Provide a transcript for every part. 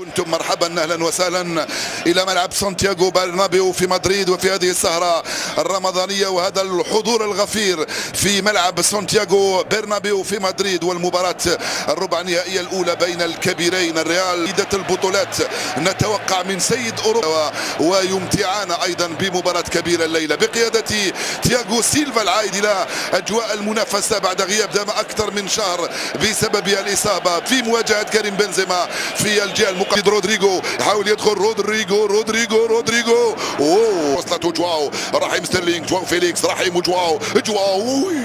كنتم مرحبا اهلا وسهلا الى ملعب سانتياغو برنابيو في مدريد وفي هذه السهره الرمضانيه وهذا الحضور الغفير في ملعب سانتياغو برنابيو في مدريد والمباراه الربع النهائيه الاولى بين الكبيرين الريال سيدة البطولات. نتوقع من سيد اوروبا ويمتعنا ايضا بمباراه كبيره الليله بقياده تياغو سيلفا العائد الى اجواء المنافسه بعد غياب دام اكثر من شهر بسبب الاصابه في مواجهه كريم بنزيما في الجهه رودريجو يحاول يدخل رودريجو وصلته جواو رحيم ستيرلينج جواو فيليكس رحيم جواو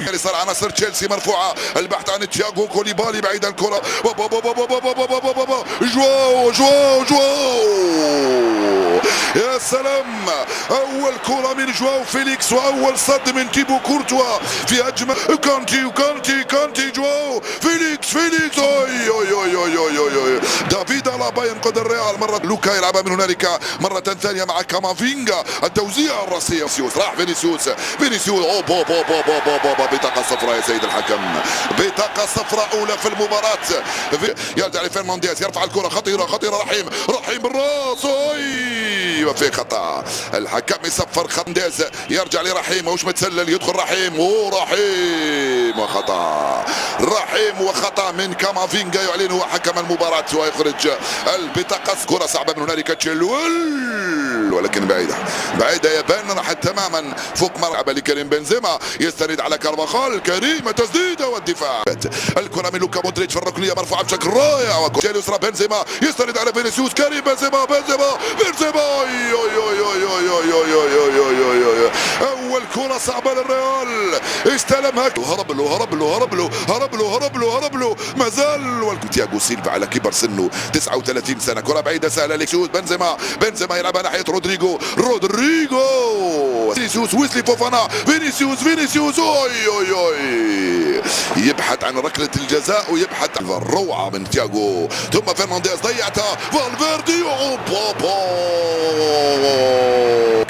اللي صار عناصر تشيلسي مرفوعه البحث عن تياغو كوليبالي بعيد الكره جواو يا سلام اول كره من جواو فيليكس واول صد من تيبو كورتوا في اجمل كانتي جواو فيليكس اوي دافيد ألابا ينقذ الريال مرة لوكا يلعبها من هنالك مرة ثانية مع كامافينجا التوزيع الراسية راح فينيسيوس بطاقة صفراء يا سيد الحكم بطاقة صفراء أولى في المباراة يرجع لفيرنانديز يرفع الكرة خطيرة رحيم بالراس وفي خطأ الحكم يصفر خنديز يرجع لرحيم وش متسلل يدخل رحيم وخطأ من كامافينجا يعلن هو حكم المباراة ويخرج البطاقة. كرة صعبة من هنالك تشيلويل ولكن بعيدة يبان راحت تماما فوق مرعبة لكريم بنزيما يستند على كارفاخال كريم تسديدة والدفاع الكرة من لوكا مودريتش في الركنية مرفوعة بشكل رائع يسرى بنزيما يستند على فينيسيوس كريم بنزيما أول كرة صعبة للريال استلمها هرب له مازال تياغو سيلفا على كبر سنه 39 سنة كرة بعيدة سهلة لكسوس بنزيما يلعبها ناحية رودريجو فينيسيوس ويسلي فوفانا فينيسيوس اوي يبحث عن ركلة الجزاء ويبحث عن الروعة من تياغو ثم فرنانديز ضيعتها فالفيردي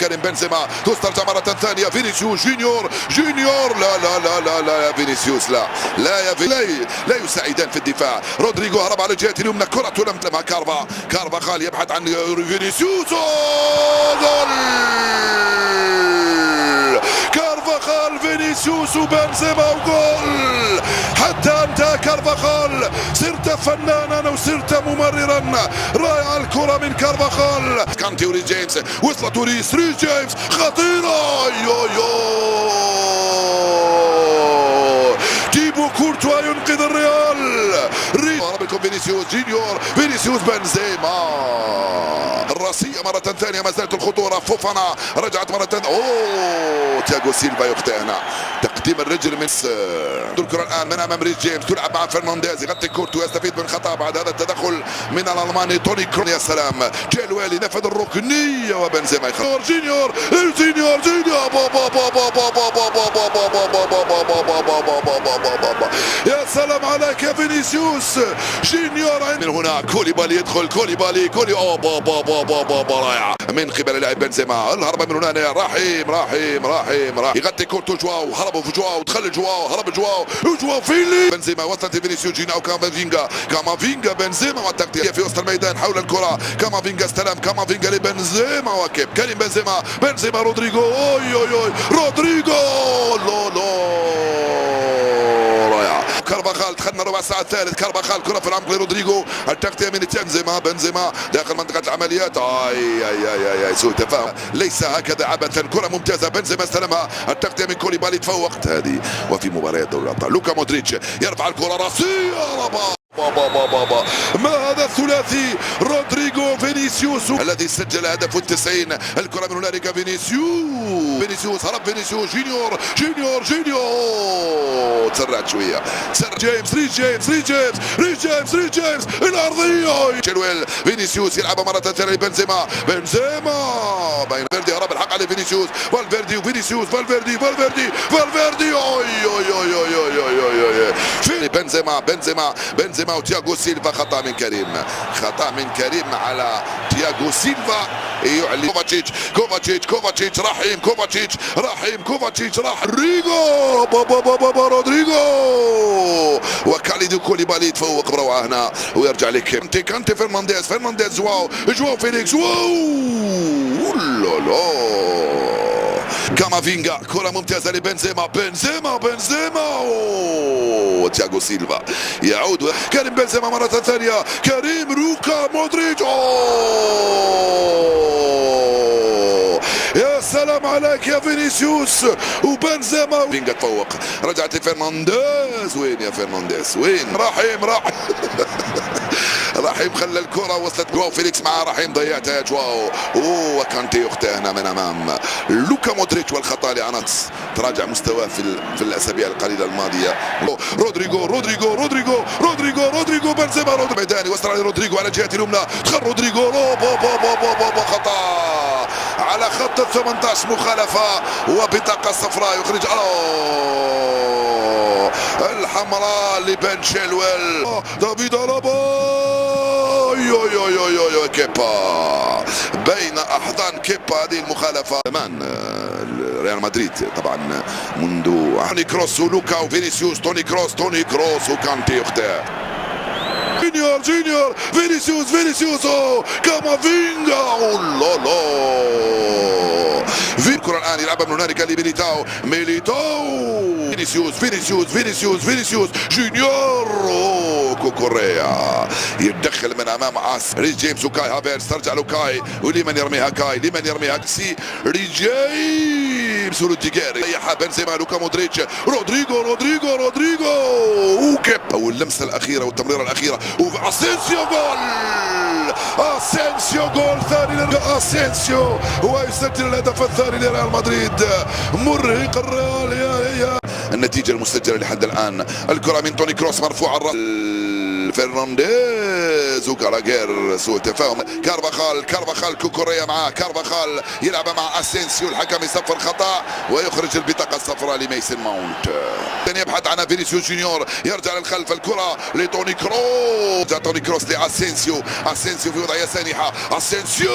كريم بنزيما تسترجع مرة ثانية فينيسيوس جونيور لا فينيسيوس لا يساعدان في الدفاع رودريجو هرب على الجهة اليمنى كرة لم تلمها كارفاخال يبحث عن فينيسيوس جول كارفاخال فينيسيوس وبنزيما وجول حتى انت كارفاخال صرت فنانا وصرت ممررا رائع الكرة من كارفاخال كانتي وريس جيمس وصلت ريس جيمس خطيرة تيبو كورتوا ينقذ الريال هرب فينيسيوس بنزيما الراسية مرة ثانية ما زالت الخطورة فوفانا رجعت مرة ثانية تياغو سيلفا يخطئ هنا تقديم الرجل من الكرة الآن من أمام ريس جيمس تلعب مع فرنانديز يغطي كورتوا يستفيد من خطأ بعد هذا التدخل من الألماني توني كرون يا سلام تشيلويل ينفذ الركنية وبنزيما يخطئ جونيور يا سلام عليك يا فينيسيوس جونيور من هنا كوليبالي يدخل كولي رائع من قبل لاعب بنزيما الهربة من هنا رحيم يغطي كورتو جواو هربوا في جواو دخل جواو هرب جواو فيلي بنزيما وصلت فينيسيوس جيناو كامافينجا بنزيما والتغطية في وسط الميدان حول الكرة كامافينجا استلم كامافينجا لبنزيما وكيب كريم بنزيما رودريجو رودريجو كارفاخال دخلنا ربع ساعة الثالث كارفاخال كرة في العمق لرودريجو التغطية من بنزيما داخل منطقة العمليات سوء تفاهم ليس هكذا عبثا كرة ممتازة بنزيما استلمها التغطية من كوليبالي تفوق هذه وفي مباريات دوري الأبطال لوكا مودريتش يرفع الكرة راسية ما هذا الثلاثي رودريجو فينيسيوس الذي سجل هدف 90 الكرة من هنالك فينيسيوس هرب فينيسيوس جونيور تسرعت شوية ريس جيمس الأرضية تشيلويل فينيسيوس يلعبها مرة ثانية لبنزيما بين فالفيردي هرب الحق على فينيسيوس فالفيردي في بنزيما بنزيما وتياغو سيلفا. خطأ من كريم، خطأ من كريم على تياغو سيلفا يعلن كوفاتشيتش رحيم كوفاتشيتش راح رودريغو بابا رودريغو وكاليدو كوليبالي يتفوق بروعه هنا ويرجع لك كانتي فرنانديز جواو فيليكس كامافينجا كرة ممتازة لبنزيما تياغو سيلفا يعود كريم بنزيما مرة ثانية لوكا مودريتش يا سلام عليك يا فينيسيوس وبنزيما. فينجا تفوق رجعت فرنانديز. وين يا فرنانديز وين؟ رحيم رحيم خلى الكرة وصلت جواو فيليكس مع رحيم ضيعتها يا جواو. وكانتي يخطئ هنا من امام لوكا مودريتش والخطأ لعناتس. تراجع مستواه في الاسابيع القليلة الماضية. رودريغو بنزيما ميداني وصل على رودريغو على الجهة اليمنى. دخل رودريغو خطأ على خط 18 مخالفة وبطاقة صفراء يخرج الحمراء لبن شيلويل. دافيد ألابا كيبا بين احضان كيبا هذه المخالفه. زمان ريال مدريد طبعا منذ توني كروس ولوكا وفينيسيوس. توني كروس وكانتي يخطئ. جونيور فينيسيوس كامافينجا في الكرة الآن يلعبها من هنالك لميليتاو فينيسيوس جونيور كوكوريا يتدخل من امام ريس جيمس وكاي هافيرتز. ترجع له كاي ولمن يرميها سي ريس جيمس وروديجير يحيى بنزيما لوكا مودريتش رودريغو وكيب واللمسه الاخيره والتمريره الاخيره اسينسيو جول ثاني اسينسيو ويسجل الهدف الثاني لريال مدريد. مرهق الريال. النتيجة المسجلة لحد الآن الكرة من توني كروس مرفوعة فرنانديز وكاراغير سوء تفاهم. كارفاخال كوكوريا معاه. كارفاخال يلعب مع اسينسيو. الحكم يصفر خطأ ويخرج البطاقة الصفراء لميسن ماونت. يبحث عنها فينيسيوس جونيور يرجع للخلف. الكرة لتوني كروس لاسينسيو في وضعية سانحة. اسينسيو